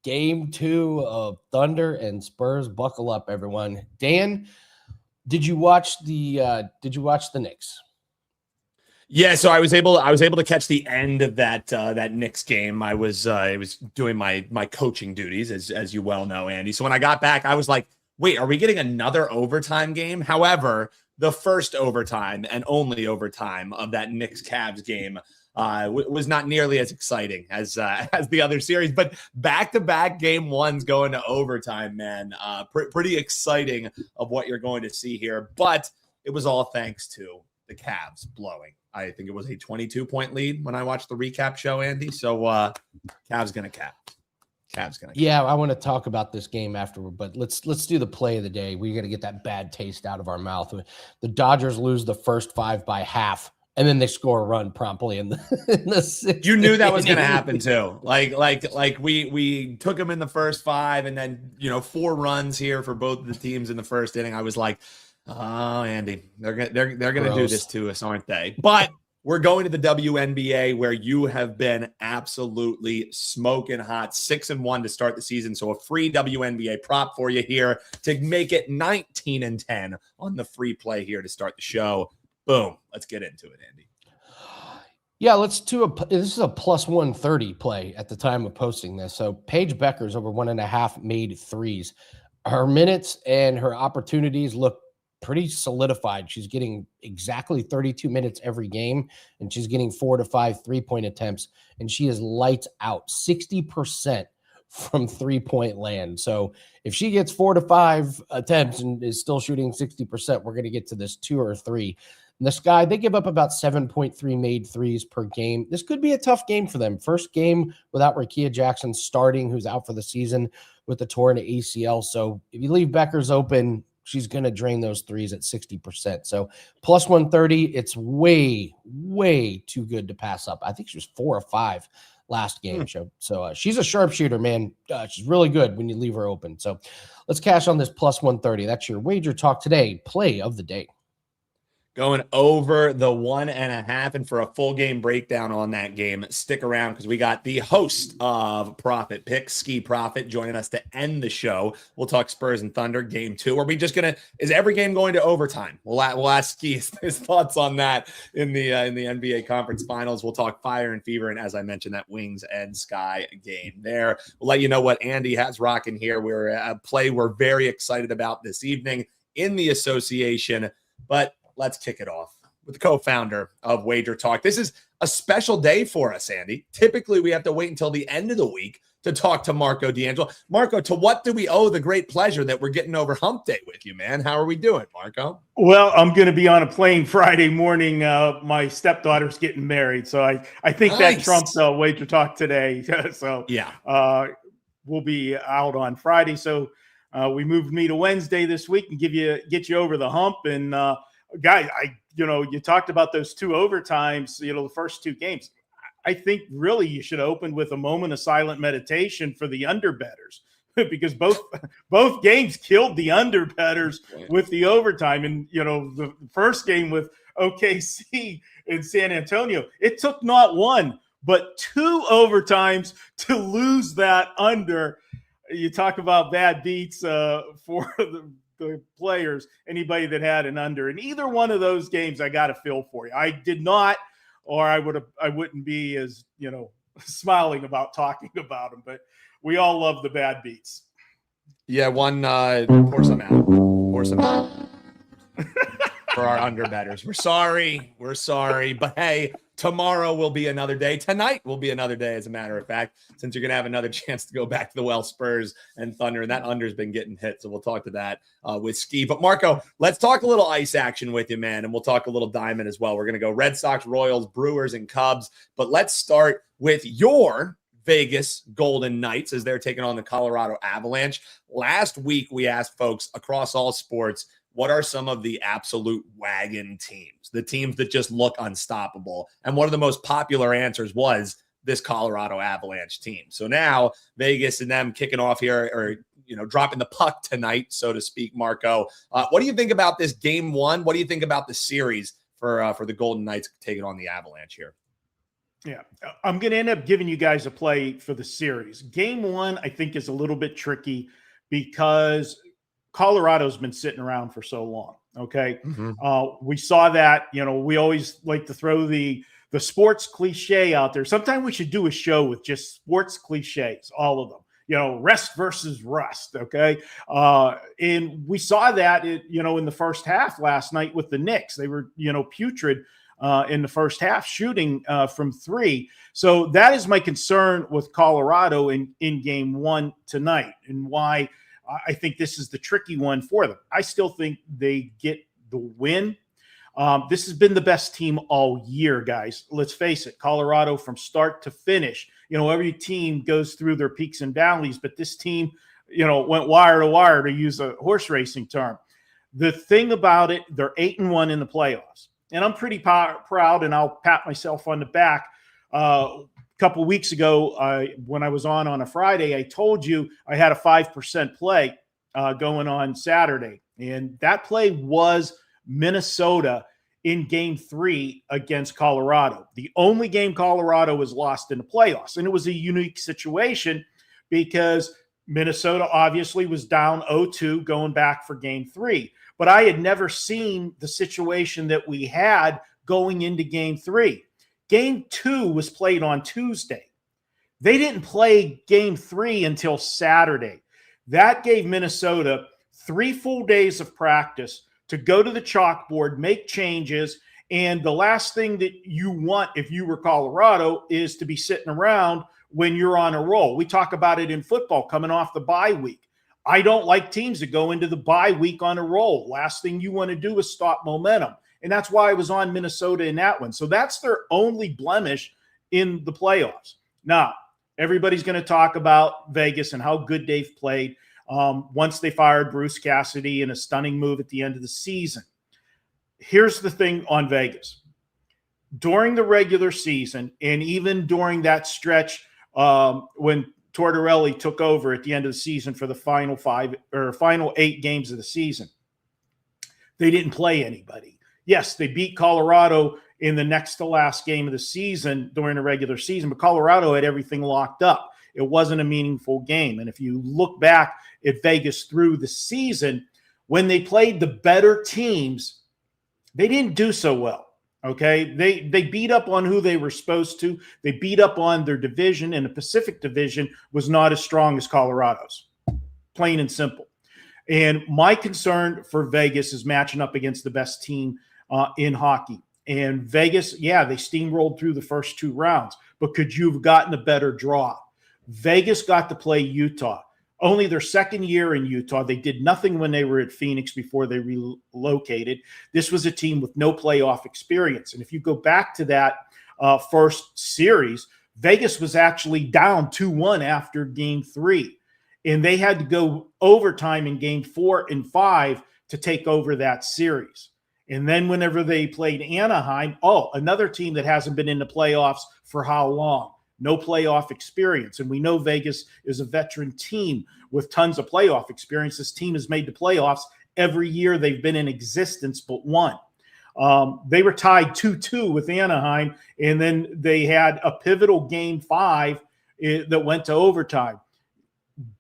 Game 2 of Thunder and Spurs. Buckle up, everyone. Dan, did you watch the Knicks? Yeah, so I was able to catch the end of that Knicks game. I was doing my coaching duties, as you well know, Andy. So when I got back, I was like, wait, are we getting another overtime game? However, the first overtime and only overtime of that Knicks Cavs game was not nearly as exciting as the other series, but back-to-back game ones going to overtime, man. Pretty exciting of what you're going to see here, but it was all thanks to the Cavs blowing. I think it was a 22-point lead when I watched the recap show, Andy. So Cavs gonna cap. Yeah, I want to talk about this game afterward, but let's do the play of the day. We got to get that bad taste out of our mouth. The Dodgers lose the first 5 by half, and then they score a run promptly in the sixth. You knew that was going to happen too. Like we took them in the first 5, and then 4 runs here for both of the teams in the first inning. I was like, oh, Andy, they're gonna do this to us, aren't they? But we're going to the WNBA, where you have been absolutely smoking hot, 6-1 to start the season. So a free WNBA prop for you here to make it 19-10 on the free play here to start the show. Boom. Let's get into it, Andy. Yeah, let's do this is a plus 130 play at the time of posting this. So Paige Becker's over 1.5 made threes. Her minutes and her opportunities look pretty solidified. She's getting exactly 32 minutes every game, and she's getting 4 to 5 3-point attempts, and she is lights out, 60% from 3-point land. So if she gets 4 to 5 attempts and is still shooting 60%, we're going to get to this 2 or 3. And the Sky, they give up about 7.3 made threes per game. This could be a tough game for them. First game without Rakia Jackson starting, who's out for the season with the torn ACL. So if you leave Beckers open, she's going to drain those threes at 60%. So plus 130, it's way, way too good to pass up. I think she was 4 or 5 last game. So she's a sharpshooter, man. She's really good when you leave her open. So let's cash on this plus 130. That's your Wager Talk Today play of the day. Going over the 1.5, and for a full game breakdown on that game, stick around because we got the host of Profit Picks, Skee Profit, joining us to end the show. We'll talk Spurs and Thunder game 2. Are we just is every game going to overtime? We'll ask Skee his thoughts on that in the NBA Conference Finals. We'll talk Fire and Fever, and as I mentioned, that Wings and Sky game there. We'll let you know what Andy has rocking here. We're a play we're very excited about this evening in the association, but let's kick it off with the co-founder of Wager Talk. This is a special day for us, Andy. Typically, we have to wait until the end of the week to talk to Marco D'Angelo. Marco, to what do we owe the great pleasure that we're getting over hump day with you, man? How are we doing, Marco? Well, I'm going to be on a plane Friday morning. My stepdaughter's getting married, so I think that trumps Wager Talk Today. So yeah, we'll be out on Friday. So we moved me to Wednesday this week and get you over the hump. And guys, you talked about those 2 overtimes, the first 2 games. I think really you should open with a moment of silent meditation for the underbettors because both games killed the underbettors with the overtime. And, the first game with OKC in San Antonio, it took not 1, but 2 overtimes to lose that under. You talk about bad beats for the players, anybody that had an under. In either one of those games, I got a feel for you. I did not, or I wouldn't be as, smiling about talking about them, but we all love the bad beats. Yeah, pour some out for our underbetters. We're sorry, but hey, tomorrow will be another day. Tonight will be another day, as a matter of fact, since you're going to have another chance to go back to the Spurs and Thunder, and that under's been getting hit, so we'll talk to that with Skee. But, Marco, let's talk a little ice action with you, man, and we'll talk a little diamond as well. We're going to go Red Sox, Royals, Brewers, and Cubs, but let's start with your Vegas Golden Knights as they're taking on the Colorado Avalanche. Last week, we asked folks across all sports, what are some of the absolute wagon teams, the teams that just look unstoppable? And one of the most popular answers was this Colorado Avalanche team. So now Vegas and them kicking off here, or dropping the puck tonight, so to speak, Marco. What do you think about this game 1? What do you think about the series for the Golden Knights taking on the Avalanche here? Yeah, I'm going to end up giving you guys a play for the series. Game 1, I think, is a little bit tricky because Colorado's been sitting around for so long. Okay. We saw that, we always like to throw the sports cliche out there. Sometimes we should do a show with just sports cliches, all of them, rest versus rust. Okay. And we saw that, in the first half last night with the Knicks. They were, putrid in the first half, shooting from 3. So that is my concern with Colorado in game 1 tonight, and why I think this is the tricky one for them. I still think they get the win. This has been the best team all year, guys. Let's face it, Colorado from start to finish. Every team goes through their peaks and valleys, but this team, went wire to wire, to use a horse racing term. The thing about it, they're 8-1 in the playoffs. And I'm pretty proud, and I'll pat myself on the back. A couple of weeks ago, when I was on a Friday, I told you I had a 5% play going on Saturday. And that play was Minnesota in game 3 against Colorado. The only game Colorado was lost in the playoffs. And it was a unique situation because Minnesota obviously was down 0-2 going back for game 3. But I had never seen the situation that we had going into game 3. Game 2 was played on Tuesday. They didn't play game 3 until Saturday. That gave Minnesota 3 full days of practice to go to the chalkboard, make changes. And the last thing that you want, if you were Colorado, is to be sitting around when you're on a roll. We talk about it in football coming off the bye week. I don't like teams that go into the bye week on a roll. Last thing you want to do is stop momentum. And that's why I was on Minnesota in that one. So that's their only blemish in the playoffs. Now, everybody's going to talk about Vegas and how good they've played once they fired Bruce Cassidy in a stunning move at the end of the season. Here's the thing on Vegas. During the regular season, and even during that stretch when Tortorelli took over at the end of the season for the final 8 games of the season, they didn't play anybody. Yes, they beat Colorado in the next to last game of the season during the regular season, but Colorado had everything locked up. It wasn't a meaningful game. And if you look back at Vegas through the season, when they played the better teams, they didn't do so well. Okay, they beat up on who they were supposed to. They beat up on their division, and the Pacific Division was not as strong as Colorado's. Plain and simple. And my concern for Vegas is matching up against the best team in hockey. And Vegas, yeah, they steamrolled through the first 2 rounds, but could you have gotten a better draw? Vegas got to play Utah. Only their second year in Utah. They did nothing when they were at Phoenix before they relocated. This was a team with no playoff experience. And if you go back to that first series, Vegas was actually down 2-1 after game 3. And they had to go overtime in game 4 and 5 to take over that series. And then whenever they played Anaheim, another team that hasn't been in the playoffs for how long? No playoff experience. And we know Vegas is a veteran team with tons of playoff experience. This team has made the playoffs every year they've been in existence but one. They were tied 2-2 with Anaheim, and then they had a pivotal game 5 that went to overtime.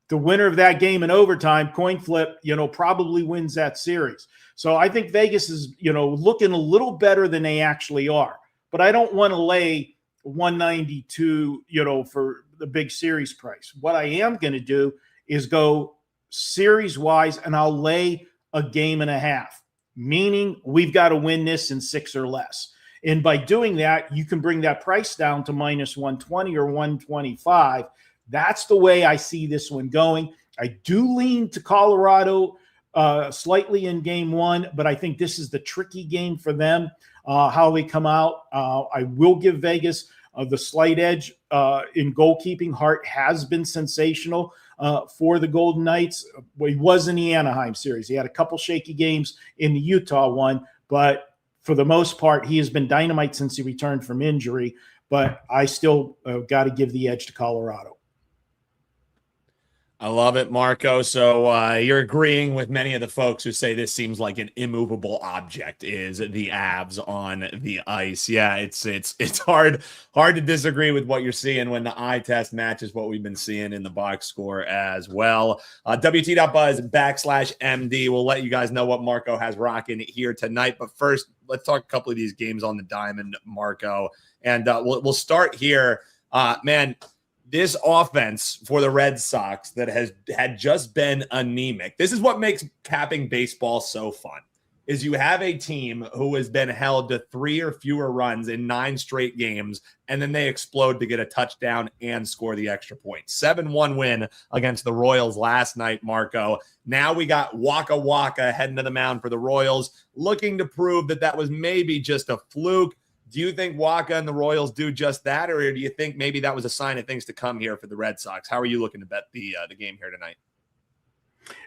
The winner of that game in overtime, coin flip, probably wins that series. So I think Vegas is, looking a little better than they actually are. But I don't want to lay 192, for the big series price. What I am going to do is go series wise, and I'll lay a game and a half, meaning we've got to win this in 6 or less. And by doing that, you can bring that price down to minus 120 or 125. That's the way I see this one going. I do lean to Colorado slightly in game 1, but I think this is the tricky game for them, how they come out. I will give Vegas the slight edge in goalkeeping. Hart has been sensational for the Golden Knights. He was in the Anaheim series. He had a couple shaky games in the Utah one, but for the most part, he has been dynamite since he returned from injury. But I still got to give the edge to Colorado. I love it, Marco. So you're agreeing with many of the folks who say this seems like an immovable object is the Avs on the ice. Yeah, it's hard to disagree with what you're seeing when the eye test matches what we've been seeing in the box score as well. WT.buzz/MD. We'll let you guys know what Marco has rocking here tonight. But first, let's talk a couple of these games on the diamond, Marco. And we'll start here. Man, this offense for the Red Sox that had just been anemic. This is what makes capping baseball so fun, is you have a team who has been held to 3 or fewer runs in 9 straight games, and then they explode to get a touchdown and score the extra point. 7-1 win against the Royals last night, Marco. Now we got Waka Waka heading to the mound for the Royals, looking to prove that was maybe just a fluke. Do you think Waka and the Royals do just that, or do you think maybe that was a sign of things to come here for the Red Sox? How are you looking to bet the game here tonight?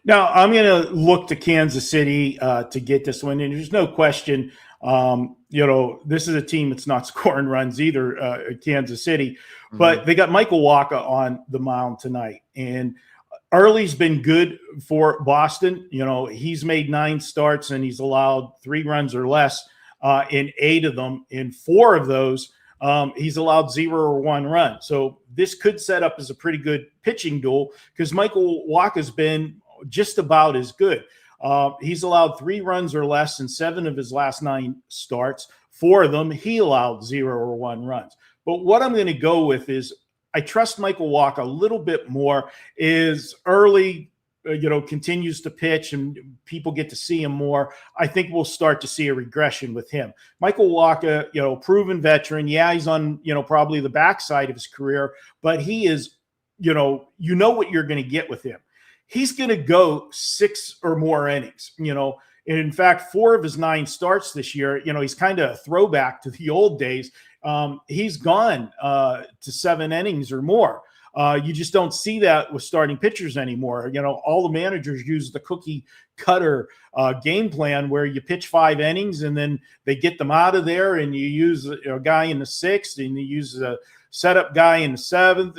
Now, I'm going to look to Kansas City to get this one, and there's no question. This is a team that's not scoring runs either, Kansas City, but they got Michael Waka on the mound tonight, and Early's been good for Boston. He's made 9 starts and he's allowed 3 runs or less. In 8 of them. In 4 of those, he's allowed 0 or 1 run. So this could set up as a pretty good pitching duel because Michael Waka's been just about as good. He's allowed 3 runs or less in 7 of his last 9 starts. 4 of them, he allowed 0 or 1 runs. But what I'm going to go with is I trust Michael Waka a little bit more. Is Early continues to pitch and people get to see him more, I think we'll start to see a regression with him. Michael Waka, proven veteran. Yeah, he's on, probably the backside of his career, but he is, what you're going to get with him. He's going to go 6 or more innings, in fact, 4 of his 9 starts this year, he's kind of a throwback to the old days. He's gone to 7 innings or more. You just don't see that with starting pitchers anymore. All the managers use the cookie cutter game plan where you pitch 5 innings and then they get them out of there and you use a guy in the 6th and you use a setup guy in the 7th.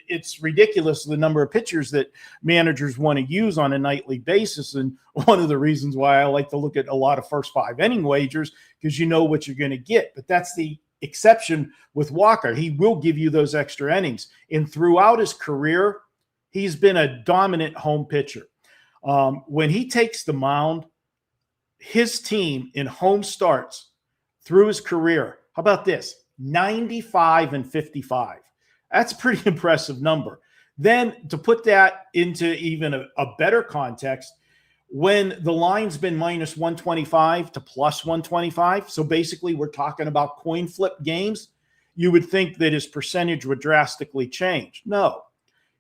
It's ridiculous the number of pitchers that managers want to use on a nightly basis. And one of the reasons why I like to look at a lot of first 5 inning wagers, because you know what you're going to get. But that's the exception with Walker. He will give you those extra innings. And throughout his career, he's been a dominant home pitcher. When he takes the mound, his team in home starts through his career, how about this? 95-55. That's a pretty impressive number. Then to put that into even a better context, when the line's been minus 125 to plus 125, so basically we're talking about coin flip games, you would think that his percentage would drastically change. No,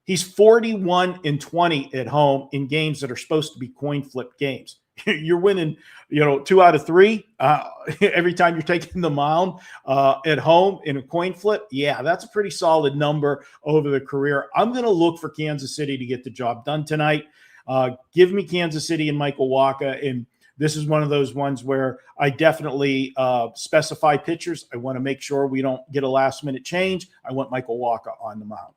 he's 41-20 at home in games that are supposed to be coin flip games. You're winning, 2 out of 3 every time you're taking the mound at home in a coin flip. Yeah, that's a pretty solid number over the career. I'm going to look for Kansas City to get the job done tonight. Give me Kansas City and Michael Waka. And this is one of those ones where I definitely specify pitchers. I want to make sure we don't get a last minute change. I want Michael Waka on the mound.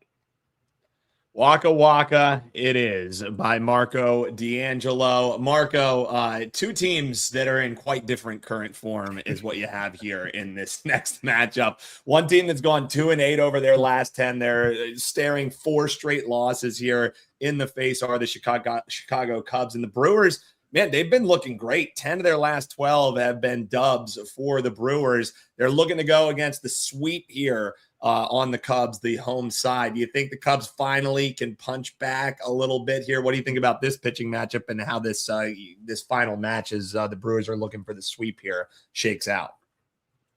Waka Waka it is by Marco D'Angelo. Marco, 2 teams that are in quite different current form is what you have here in this next matchup. One team that's gone 2-8 over their last 10. They're staring 4 straight losses here. In the face are the Chicago Cubs, and the Brewers. Man, they've been looking great. 10 of their last 12 have been dubs for the Brewers. They're looking to go against the sweep here on the Cubs, the home side. Do you think the Cubs finally can punch back a little bit here? What do you think about this pitching matchup and how this final match as the Brewers are looking for the sweep here shakes out?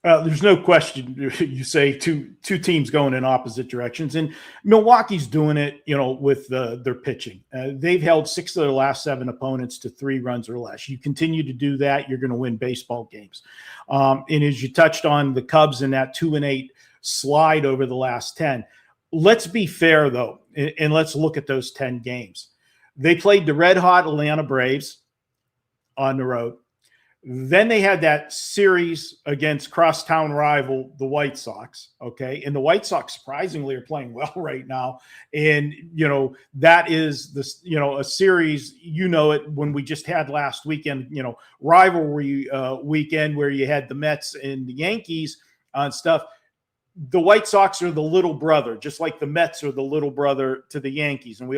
There's no question. You say two teams going in opposite directions, and Milwaukee's doing it, with their pitching. They've held 6 of their last 7 opponents to 3 runs or less. You continue to do that, you're going to win baseball games. And as you touched on the Cubs in that 2-8 slide over the last 10, let's be fair though, and let's look at those 10 games. They played the red hot Atlanta Braves on the road. Then they had that series against crosstown rival, the White Sox. Okay. And the White Sox surprisingly are playing well right now. And, that is this, a series, it when we just had last weekend, rivalry weekend where you had the Mets and the Yankees on stuff. The White Sox are the little brother, just like the Mets are the little brother to the Yankees. And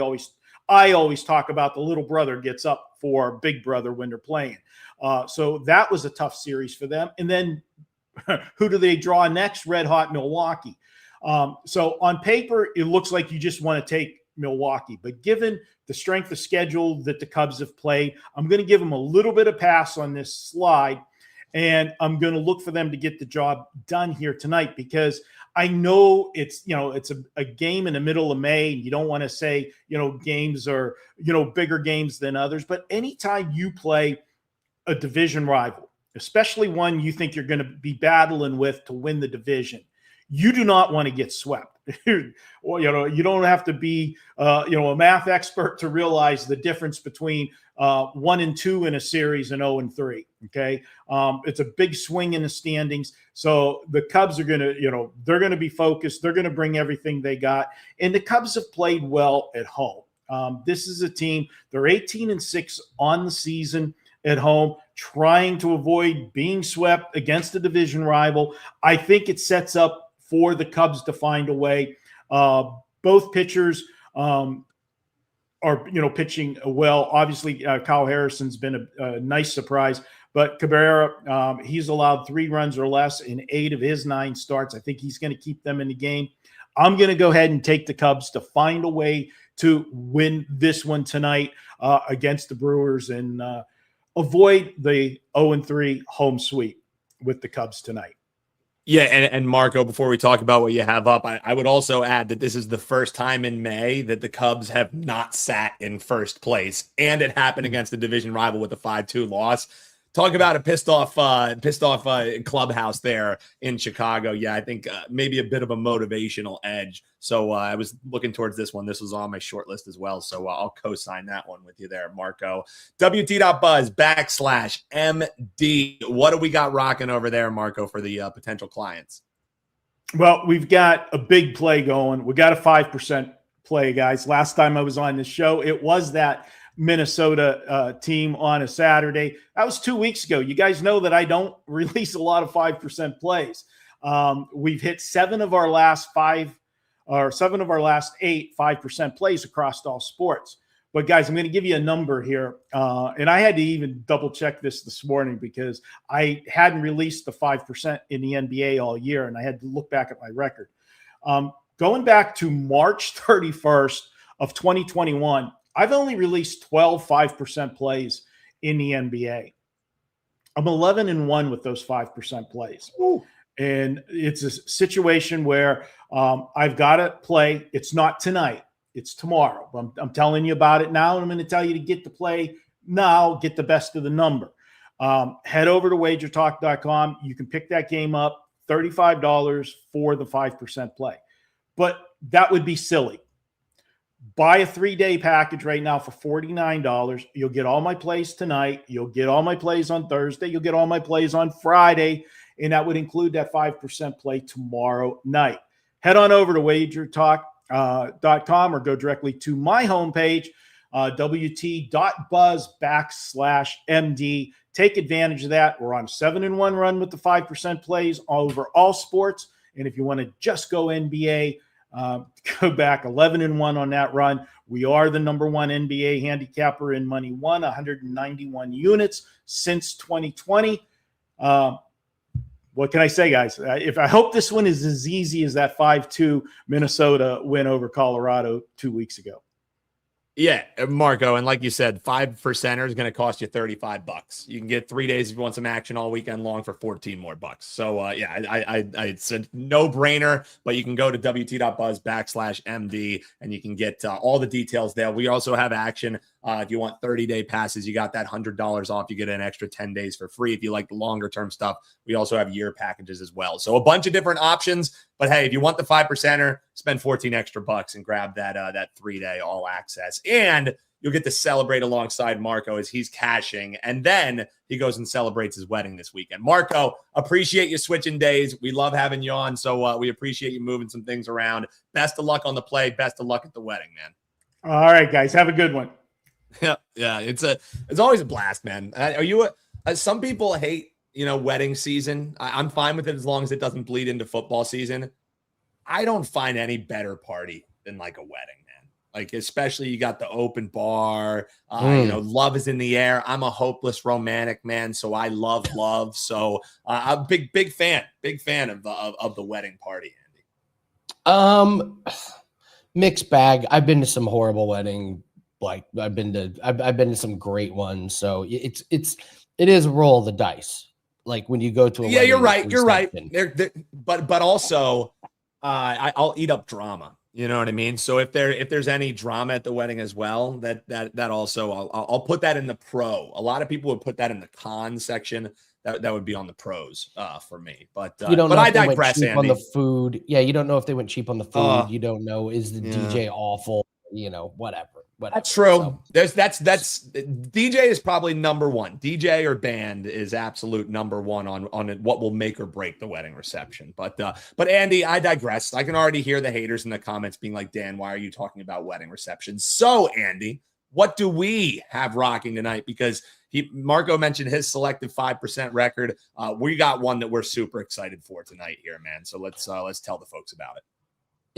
I always talk about the little brother gets up for big brother when they're playing. So that was a tough series for them. And then who do they draw next? Red hot Milwaukee. So on paper, it looks like you just want to take Milwaukee. But given the strength of schedule that the Cubs have played, I'm going to give them a little bit of pass on this slide. And I'm going to look for them to get the job done here tonight, because I know it's a game in the middle of May. And you don't want to say, games are, bigger games than others. But anytime you play a division rival, especially one you think you're going to be battling with to win the division, you do not want to get swept. Well, you don't have to be, a math expert to realize the difference between 1-2 in a series and 0-3. Okay. It's a big swing in the standings. So the Cubs are going to, they're going to be focused. They're going to bring everything they got. And the Cubs have played well at home. This is a team, they're 18-6 on the season at home, trying to avoid being swept against a division rival. I think it sets up for the Cubs to find a way. Both pitchers are, pitching well. Obviously, Kyle Harrison's been a nice surprise, but Cabrera, he's allowed 3 runs or less in 8 of his 9 starts. I think he's going to keep them in the game. I'm going to go ahead and take the Cubs to find a way to win this one tonight against the Brewers and avoid the 0-3 home sweep with the Cubs tonight. Yeah, and Marco, before we talk about what you have up, I would also add that this is the first time in May that the Cubs have not sat in first place, and it happened against the division rival with a 5-2 loss. Talk about a pissed off clubhouse there in Chicago. Yeah, I think maybe a bit of a motivational edge. So I was looking towards this one. This was on my short list as well. So I'll co-sign that one with you there, Marco. WT.buzz/MD. What do we got rocking over there, Marco, for the potential clients? Well, we've got a big play going. We got a 5% play, guys. Last time I was on this show, it was that Minnesota team on a Saturday. That was 2 weeks ago. You guys know that I don't release a lot of 5% plays. We've hit 7 of our last 8 5% plays across all sports. But guys, I'm going to give you a number here. And I had to even double check this morning because I hadn't released the 5% in the NBA all year. And I had to look back at my record. Going back to March 31st of 2021, I've only released 12 5% plays in the NBA. I'm 11-1 with those 5% plays. Ooh. And it's a situation where I've got to play. It's not tonight. It's tomorrow. I'm telling you about it now, and I'm going to tell you to get the play now, get the best of the number. Head over to WagerTalk.com. You can pick that game up, $35 for the 5% play. But that would be silly. Buy a 3-day package right now for $49. You'll get all my plays tonight. You'll get all my plays on Thursday. You'll get all my plays on Friday. And that would include that 5% play tomorrow night. Head on over to WagerTalk.com or go directly to my homepage, WT.buzz/MD. Take advantage of that. We're on a 7-1 run with the 5% plays over all sports. And if you want to just go NBA, go back 11-1 on that run. We are the number 1 NBA handicapper in money won, 191 units since 2020. What can I say, guys? I hope this one is as easy as that 5-2 Minnesota win over Colorado 2 weeks ago. Yeah, Marco, and like you said, 5% is going to cost you $35. You can get 3 days if you want some action all weekend long for $14 more. So yeah, it's a no-brainer. But you can go to WT.buzz/MD and you can get all the details there. We also have action. If you want 30-day passes, you got that $100 off. You get an extra 10 days for free. If you like the longer-term stuff, we also have year packages as well. So a bunch of different options. But hey, if you want the 5%er, spend $14 extra and grab that 3-day all access. And you'll get to celebrate alongside Marco as he's cashing. And then he goes and celebrates his wedding this weekend. Marco, appreciate you switching days. We love having you on. So we appreciate you moving some things around. Best of luck on the play. Best of luck at the wedding, man. All right, guys. Have a good one. Yeah. It's always a blast, man. Are you some people hate, wedding season. I'm fine with it as long as it doesn't bleed into football season. I don't find any better party than like a wedding, man. Like, especially you got the open bar, love is in the air. I'm a hopeless romantic, man. So I love love. So I'm a big fan of the wedding party, Andy. Mixed bag. I've been to some horrible wedding. Like I've been to some great ones. So it is a roll of the dice. Like when you go to a wedding, you're right. But also I'll eat up drama. You know what I mean? So if there's any drama at the wedding as well, that also I'll put that in the pro. A lot of people would put that in the con section. That would be on the pros for me. But you don't know I if they digress, went cheap Andy. on the food. Yeah, you don't know if they went cheap on the food. You don't know, is the DJ awful? Whatever. That's true. So, that's DJ is probably number one. DJ or band is absolute number one on what will make or break the wedding reception. But Andy, I digress. I can already hear the haters in the comments being like, Dan, why are you talking about wedding receptions? So Andy, what do we have rocking tonight? Because Marco mentioned his selective 5% record. We got one that we're super excited for tonight here, man. So let's tell the folks about it.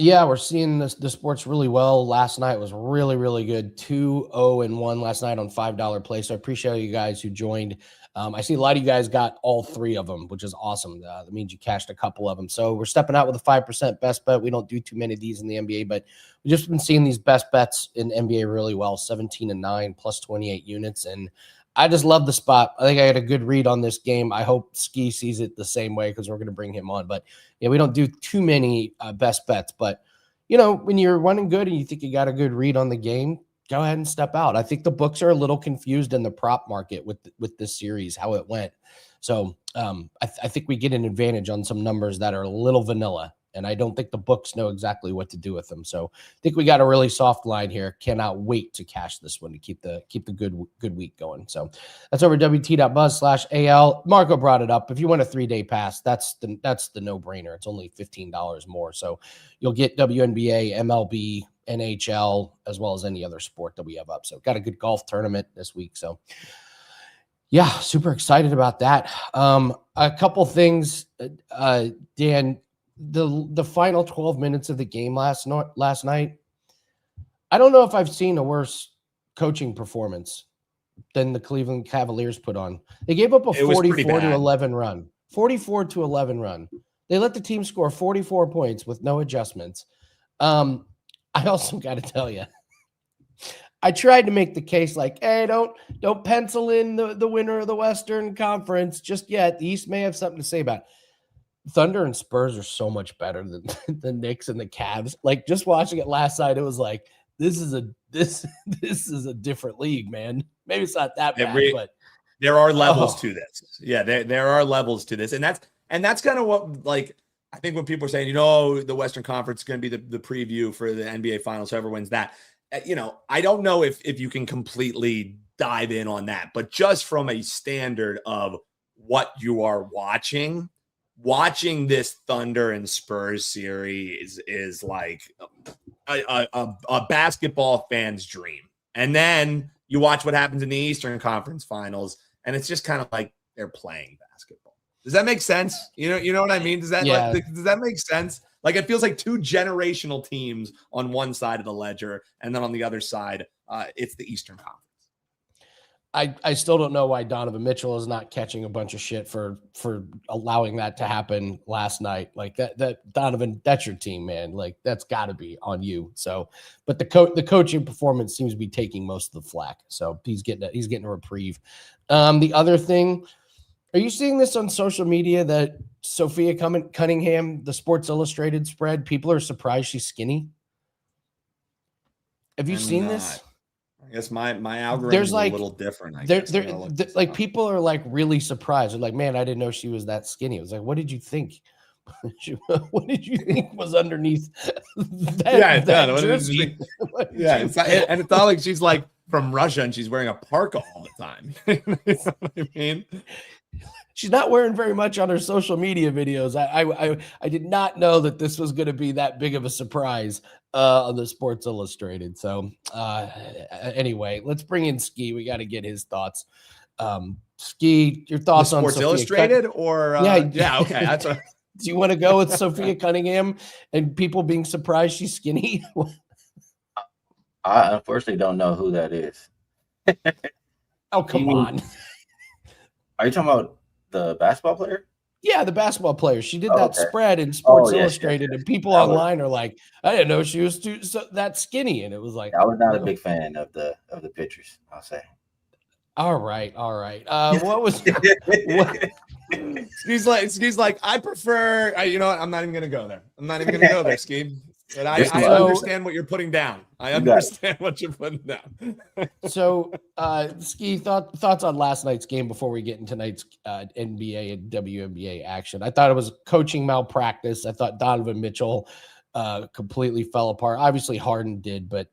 Yeah, we're seeing the sports really well. Last night was really, really good. 2-0-1 last night on $5 play. So I appreciate you guys who joined. I see a lot of you guys got all three of them, which is awesome. That means you cashed a couple of them. So we're stepping out with a 5% best bet. We don't do too many of these in the NBA, but we've just been seeing these best bets in NBA really well. 17-9 plus 28 units. And I just love the spot. I think I had a good read on this game. I hope Skee sees it the same way because we're going to bring him on. But yeah, we don't do too many best bets. But, when you're running good and you think you got a good read on the game, go ahead and step out. I think the books are a little confused in the prop market with this series, how it went. So I think we get an advantage on some numbers that are a little vanilla. And I don't think the books know exactly what to do with them. So I think we got a really soft line here. Cannot wait to cash this one to keep the good week going. So that's over WT.buzz/AL. Marco brought it up. If you want a 3-day pass, that's the no-brainer. It's only $15 more. So you'll get WNBA, MLB, NHL, as well as any other sport that we have up. So got a good golf tournament this week. So yeah, super excited about that. A couple things, Dan. The final 12 minutes of the game last night, I don't know if I've seen a worse coaching performance than the Cleveland Cavaliers put on. They gave up a 44-11 run. 44-11 run. They let the team score 44 points with no adjustments. I also got to tell you, I tried to make the case like, hey, don't pencil in the winner of the Western Conference just yet. The East may have something to say about it. Thunder and Spurs are so much better than the Knicks and the Cavs. Like, just watching it last night, it was like, this is a different league, man. Maybe it's not that bad, but there are levels to this. Yeah, there are levels to this, and that's kind of what, like, I think when people are saying, the Western Conference is going to be the preview for the NBA Finals, whoever wins that. I don't know if you can completely dive in on that, but just from a standard of what you are watching this Thunder and Spurs series is like a basketball fan's dream. And then you watch what happens in the Eastern Conference Finals, and it's just kind of like they're playing basketball. Does that make sense? You know what I mean? Does that make sense? Like, it feels like two generational teams on one side of the ledger, and then on the other side, it's the Eastern Conference. I still don't know why Donovan Mitchell is not catching a bunch of shit for allowing that to happen last night. Like that Donovan, that's your team, man. Like, that's got to be on you. So, but the coaching performance seems to be taking most of the flack. So he's getting a reprieve. The other thing, are you seeing this on social media that Sophia Cunningham, the Sports Illustrated spread, people are surprised she's skinny? Have you seen this? I guess my algorithm is a little different. Like, people are like really surprised. They're like, man, I didn't know she was that skinny. It was like, what did you think? What did you think was underneath that jersey? And it's not like she's like from Russia and she's wearing a parka all the time. You know what I mean? She's not wearing very much on her social media videos. I did not know that this was going to be that big of a surprise on the Sports Illustrated. So anyway, let's bring in Skee. We got to get his thoughts. Skee, your thoughts on Sports Illustrated or yeah, okay. That's a do you want to go with Sophia Cunningham and people being surprised she's skinny? I unfortunately don't know who that is. Oh, come on. Are you talking about the basketball player? Yeah, the basketball player. She did that spread in Sports Illustrated, and people online are like, "I didn't know she was that skinny," and it was like, I was not a big fan of the pictures, I'll say. All right. What was? Skee's like, I prefer. You know what? I'm not even gonna go there. I'm not even gonna go there, Skee. But I understand what you're putting down. I understand what you're putting down. So, Skee, thoughts on last night's game before we get into tonight's NBA and WNBA action. I thought it was coaching malpractice. I thought Donovan Mitchell completely fell apart. Obviously, Harden did, but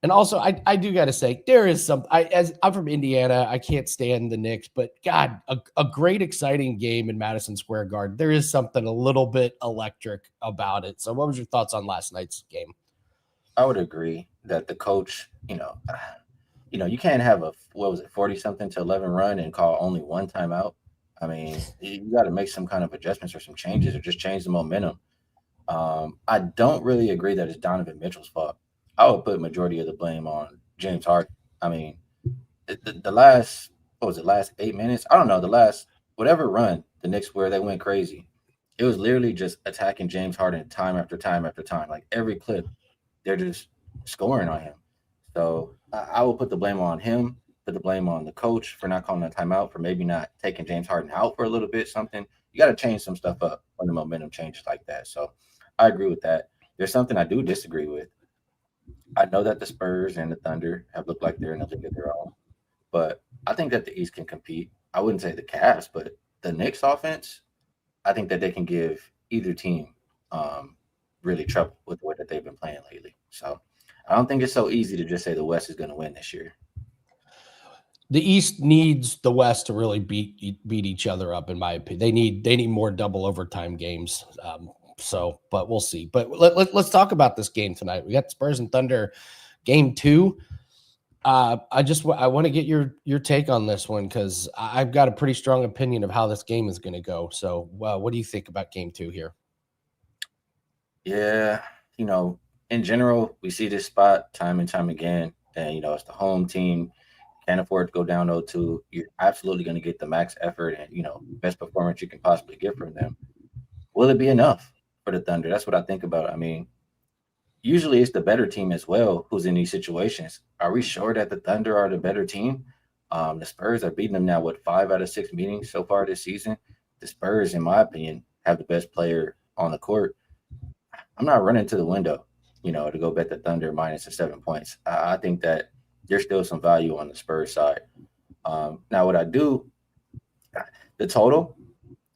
and also I do got to say there is some. As I'm from Indiana, I can't stand the Knicks, but God, a great exciting game in Madison Square Garden. There is something a little bit electric about it. So, what was your thoughts on last night's game? I would agree that the coach, you can't have a 40-something to 11 run and call only one timeout. I mean, you got to make some kind of adjustments or some changes or just change the momentum. I don't really agree that it's Donovan Mitchell's fault. I would put majority of the blame on James Harden. I mean, the last 8 minutes? I don't know, the last whatever run the Knicks where they went crazy. It was literally just attacking James Harden time after time after time. Like every clip, they're just scoring on him. So I will put the blame on him, put the blame on the coach for not calling a timeout, for maybe not taking James Harden out for a little bit, something. You got to change some stuff up when the momentum changes like that. So I agree with that. There's something I do disagree with. I know that the Spurs and the Thunder have looked like they're in a league of their own, but I think that the East can compete. I wouldn't say the Cavs, but the Knicks offense, I think that they can give either team really trouble with the way that they've been playing lately. So I don't think it's so easy to just say the West is going to win this year. The East needs the West to really beat each other up, in my opinion. They need more double overtime games. But we'll see. But let's talk about this game tonight. We got Spurs and Thunder, game 2. I want to get your take on this one because I've got a pretty strong opinion of how this game is going to go. So, what do you think about game 2 here? Yeah, in general, we see this spot time and time again, and it's the home team. Can't afford to go down 0-2. You're absolutely going to get the max effort and best performance you can possibly get from them. Will it be enough for the Thunder? That's what I think about. I mean, usually it's the better team as well who's in these situations. Are we sure that the Thunder are the better team? The Spurs are beating them now, 5 out of 6 meetings so far this season. The Spurs, in my opinion, have the best player on the court. I'm not running to the window, to go bet the Thunder minus the 7 points. I think that there's still some value on the Spurs side. Now, what I do, the total,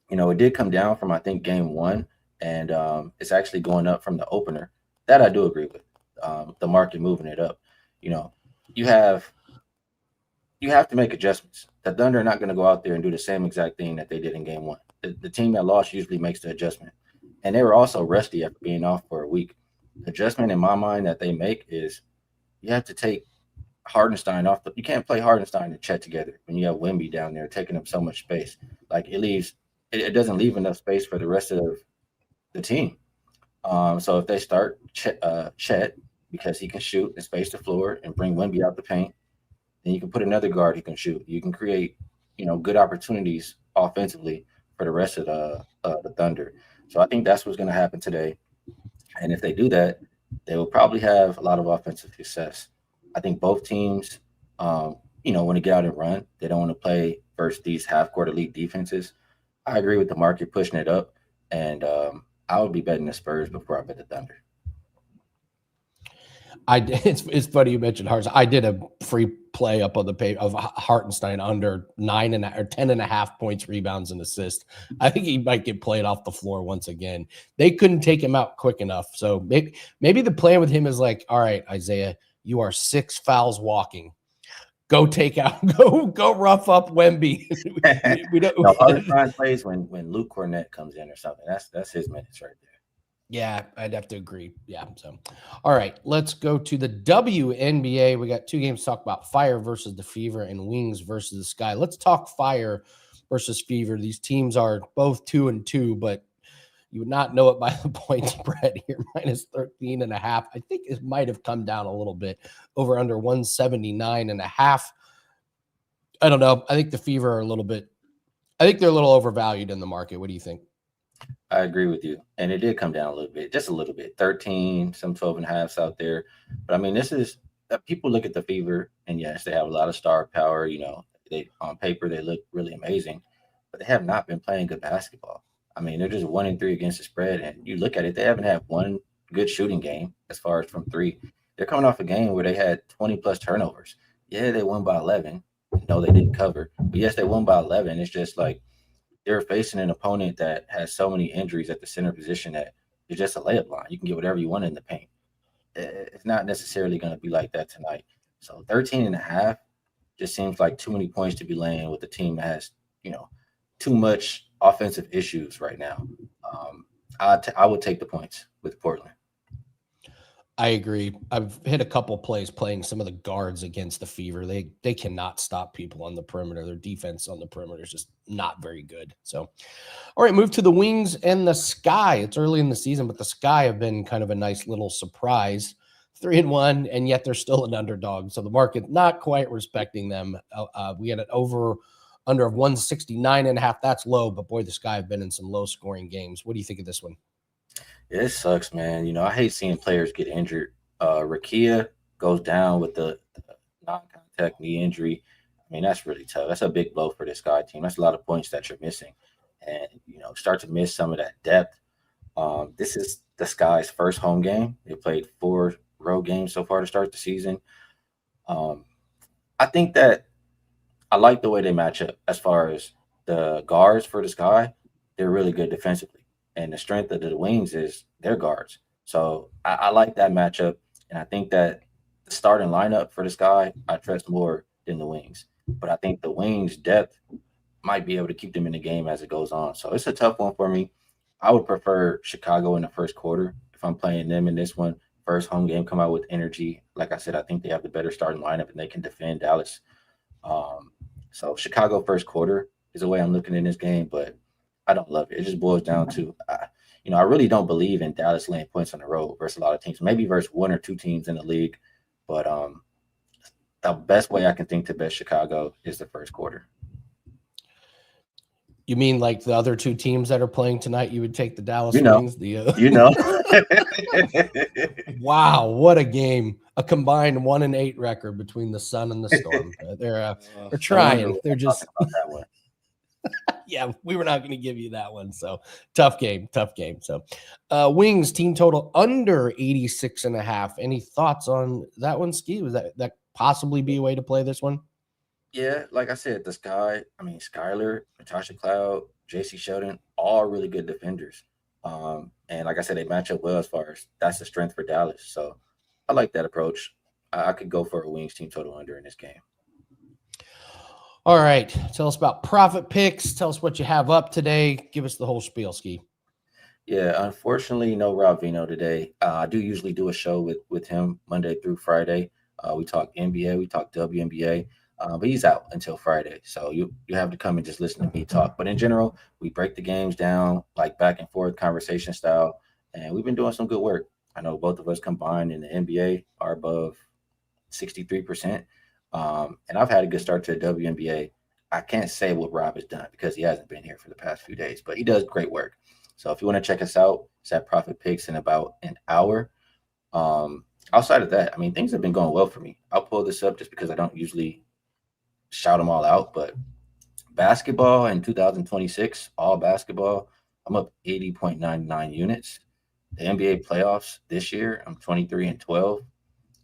it did come down from, I think, game 1. And it's actually going up from the opener. That I do agree with. The market moving it up. You have to make adjustments. The Thunder are not going to go out there and do the same exact thing that they did in game 1. The team that lost usually makes the adjustment. And they were also rusty after being off for a week. The adjustment in my mind that they make is you have to take Hardenstein off. You can't play Hardenstein and Chet together when you have Wemby down there taking up so much space. Like it doesn't leave enough space for the rest of the team. So if they start Chet because he can shoot and space the floor and bring Wemby out the paint, then you can put another guard who can shoot. You can create, good opportunities offensively for the rest of the Thunder. So I think that's what's going to happen today. And if they do that, they will probably have a lot of offensive success. I think both teams, want to get out and run. They don't want to play versus these half-court elite defenses. I agree with the market pushing it up, and I would be betting the Spurs before I bet the Thunder. It's funny you mentioned Hartenstein. I did a free play up on the page of Hartenstein under 10.5 points, rebounds, and assists. I think he might get played off the floor once again. They couldn't take him out quick enough. So maybe the plan with him is like, all right, Isaiah, you are 6 fouls walking. Go take out, go rough up Wemby. we don't. No, other time plays when Luke Cornett comes in or something. That's his minutes right there. Yeah, I'd have to agree. Yeah. So, all right, let's go to the WNBA. We got 2 games to talk about: Fire versus the Fever and Wings versus the Sky. Let's talk Fire versus Fever. These teams are both 2-2, but you would not know it by the point spread here, minus 13.5. I think it might have come down a little bit, over under 179.5. I don't know. I think the Fever are a little bit, I think they're a little overvalued in the market. What do you think? I agree with you. And it did come down a little bit, just a little bit, 13, some 12.5s out there. But I mean, this is, people look at the Fever and yes, they have a lot of star power. You know, they on paper, they look really amazing, but they have not been playing good basketball. I mean, they're just 1-3 against the spread. And you look at it, they haven't had one good shooting game as far as from 3. They're coming off a game where they had 20 plus turnovers. Yeah, they won by 11. No, they didn't cover. But yes, they won by 11. It's just like they're facing an opponent that has so many injuries at the center position that it's just a layup line. You can get whatever you want in the paint. It's not necessarily going to be like that tonight. So 13.5 just seems like too many points to be laying with a team that has, you know, too much offensive issues right now. I would take the points with Portland. I agree. I've hit a couple plays playing some of the guards against the Fever. They cannot stop people on the perimeter. Their defense on the perimeter is just not very good. So, all right, move to the Wings and the Sky. It's early in the season, but the Sky have been kind of a nice little surprise. 3-1, and yet they're still an underdog. So the market not quite respecting them. We had an under of 169.5. That's low, but boy, the Sky have been in some low scoring games. What do you think of this one? It sucks, man. You know, I hate seeing players get injured. Rakia goes down with the non-contact knee injury. I mean, that's really tough. That's a big blow for this Sky team. That's a lot of points that you're missing. And, you know, start to miss some of that depth. This is the Sky's first home game. They played 4 road games so far to start the season. I think that I like the way they match up as far as the guards for the Sky. They're really good defensively. And the strength of the Wings is their guards. So I like that matchup. And I think that the starting lineup for the Sky, I trust more than the Wings. But I think the Wings' depth might be able to keep them in the game as it goes on. So it's a tough one for me. I would prefer Chicago in the first quarter. If I'm playing them in this one, first home game, come out with energy. Like I said, I think they have the better starting lineup and they can defend Dallas. So Chicago first quarter is the way I'm looking in this game, but I don't love it. It just boils down to, you know, I really don't believe in Dallas laying points on the road versus a lot of teams, maybe versus 1 or 2 teams in the league. But the best way I can think to bet Chicago is the first quarter. You mean like the other 2 teams that are playing tonight, you would take the Dallas Wings? Wow, what a game. A combined 1-8 record between the Sun and the Storm. They're trying. They're just yeah, we were not going to give you that one. So tough game. So Wings team total under 86.5. Any thoughts on that one, Skee? Was that possibly be a way to play this one? Yeah, like I said, the Sky, I mean, Skylar, Natasha Cloud, JC Sheldon, all really good defenders. And like I said, they match up well as far as that's the strength for Dallas. So I like that approach. I could go for a Wings team total under in this game. All right. Tell us about profit picks. Tell us what you have up today. Give us the whole spiel, Skee. Yeah, unfortunately, no Rob Vino today. I do usually do a show with him Monday through Friday. We talk NBA, we talk WNBA, but he's out until Friday. So you have to come and just listen to me talk. But in general, we break the games down like back and forth conversation style, and we've been doing some good work. I know both of us combined in the NBA are above 63%. And I've had a good start to the WNBA. I can't say what Rob has done because he hasn't been here for the past few days, but he does great work. So if you want to check us out, it's at Profit Picks in about an hour. Outside of that, I mean, things have been going well for me. I'll pull this up just because I don't usually shout them all out, but basketball in 2026, all basketball, I'm up 80.99 units. The NBA playoffs this year, I'm 23-12.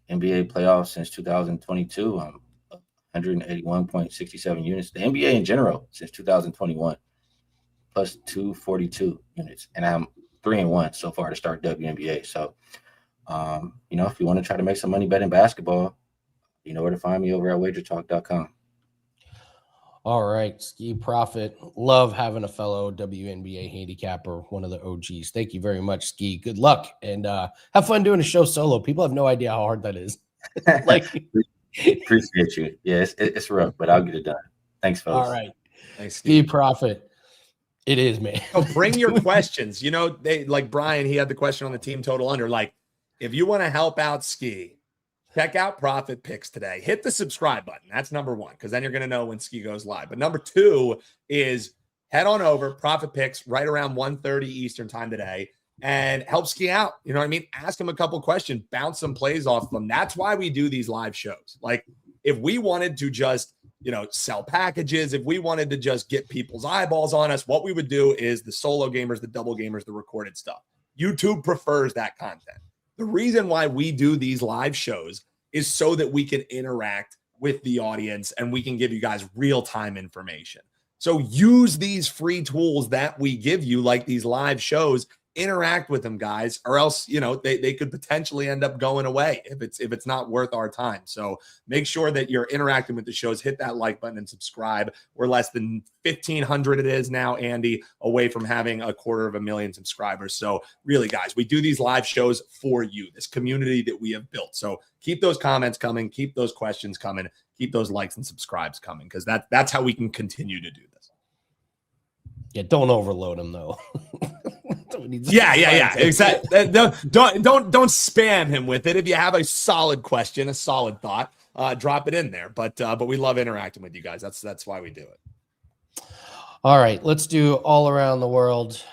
NBA playoffs since 2022, I'm up 181.67 units. The NBA in general since 2021, plus 242 units. And I'm 3-1 so far to start WNBA. So If you want to try to make some money betting basketball, you know where to find me over at WagerTalk.com. All right, Skee Profit. Love having a fellow WNBA handicapper, one of the OGs. Thank you very much, Skee. Good luck, and have fun doing a show solo. People have no idea how hard that is. Appreciate you. Yeah, it's rough, but I'll get it done. Thanks, folks. All right. Thanks, Skee Profit. It is, man. Bring your questions. They like Brian, he had the question on the team total under. Like, if you want to help out Skee, check out Profit Picks today. Hit the subscribe button. That's number one, because then you're going to know when Skee goes live. But number two is head on over, Profit Picks, right around 1:30 Eastern time today, and help Skee out. You know what I mean? Ask him a couple questions, bounce some plays off of them. That's why we do these live shows. Like, if we wanted to just, sell packages, if we wanted to just get people's eyeballs on us, what we would do is the solo gamers, the double gamers, the recorded stuff. YouTube prefers that content. The reason why we do these live shows is so that we can interact with the audience and we can give you guys real-time information. So use these free tools that we give you, like these live shows. Interact with them, guys, or else they could potentially end up going away if it's not worth our time. So make sure that you're interacting with the shows. Hit that like button and subscribe. We're less than 1,500 it is now, Andy, away from having 250,000 subscribers. So really, guys, we do these live shows for you, this community that we have built. So keep those comments coming, keep those questions coming, keep those likes and subscribes coming, because that's how we can continue to do this. Yeah, don't overload them though. Yeah. Exactly. Don't spam him with it. If you have a solid question, a solid thought, drop it in there. But we love interacting with you guys. That's why we do it. All right, let's do all around the world,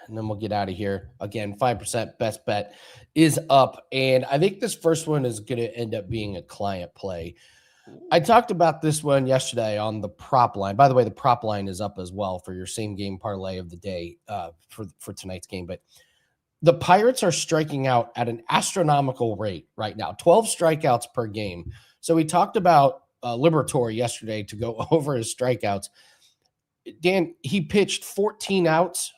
and then we'll get out of here. Again, 5% best bet is up, and I think this first one is going to end up being a client play. I talked about this one yesterday on the prop line. By the way, the prop line is up as well for your same game parlay of the day for tonight's game. But the Pirates are striking out at an astronomical rate right now, 12 strikeouts per game. So we talked about Liberatore yesterday to go over his strikeouts. Dan, he pitched 14 outs.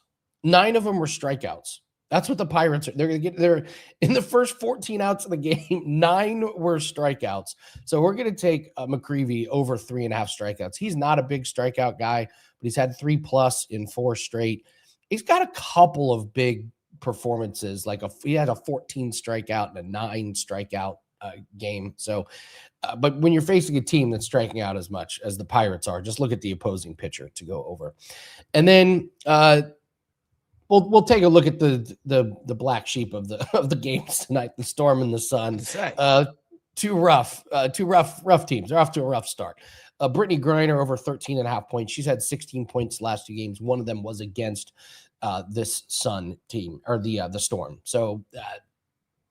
9 of them were strikeouts. That's what the Pirates are. They're going to get there in the first 14 outs of the game. 9 were strikeouts. So we're going to take McCreevy over 3.5 strikeouts. He's not a big strikeout guy, but he's had 3+ in 4 straight. He's got a couple of big performances. He had a 14 strikeout and a 9 strikeout game. So, but when you're facing a team that's striking out as much as the Pirates are, just look at the opposing pitcher to go over. And then, We'll take a look at the black sheep of the games tonight, the Storm and the Sun. Two rough teams. They're off to a rough start. Brittany Griner over 13.5 points. She's had 16 points last 2 games. One of them was against this Sun team, or the Storm. So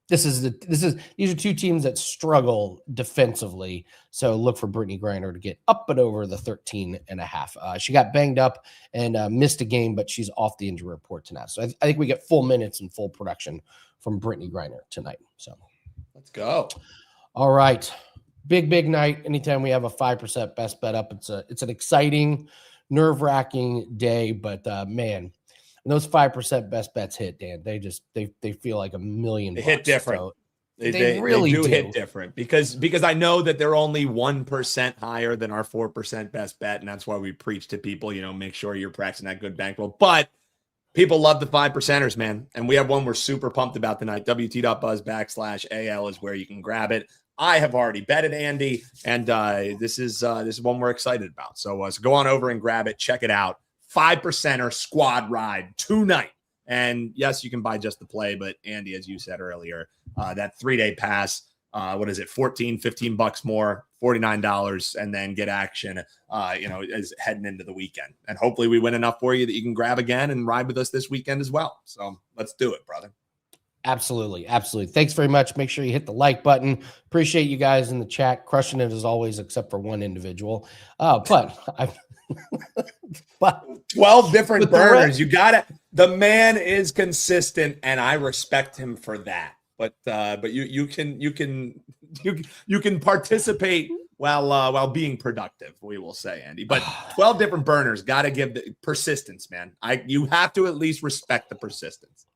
these are 2 teams that struggle defensively. So look for Brittany Griner to get up and over the 13.5. She got banged up and missed a game, but she's off the injury report tonight. So I think we get full minutes and full production from Brittany Griner tonight. So let's go. All right. Big night. Anytime we have a 5% best bet up, it's an exciting, nerve-wracking day, but man, when those 5% best bets hit, Dan, they feel like $1 million. They hit different. So they really do hit different because I know that they're only 1% higher than our 4% best bet, and that's why we preach to people, make sure you're practicing that good bankroll. But people love the 5%ers, man, and we have one we're super pumped about tonight. WT.buzz/AL is where you can grab it. I have already betted Andy, and this is one we're excited about. So go on over and grab it, check it out. 5%er squad ride tonight. And yes, you can buy just the play, but Andy, as you said earlier, that 3-day pass, what is it? $15 more, $49, and then get action, as heading into the weekend. And hopefully we win enough for you that you can grab again and ride with us this weekend as well. So let's do it, brother. Absolutely. Thanks very much. Make sure you hit the like button. Appreciate you guys in the chat, crushing it as always, except for one individual. But 12 different burners. You got it. The man is consistent, and I respect him for that. But you can participate while being productive. We will say, Andy. But 12 different burners. Got to give the persistence, man. You have to at least respect the persistence.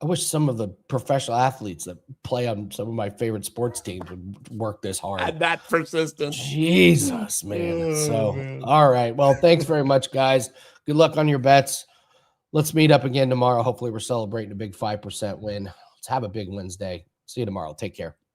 I wish some of the professional athletes that play on some of my favorite sports teams would work this hard. And that persistence. Jesus, man. All right. Well, thanks very much, guys. Good luck on your bets. Let's meet up again tomorrow. Hopefully we're celebrating a big 5% win. Let's have a big Wednesday. See you tomorrow. Take care.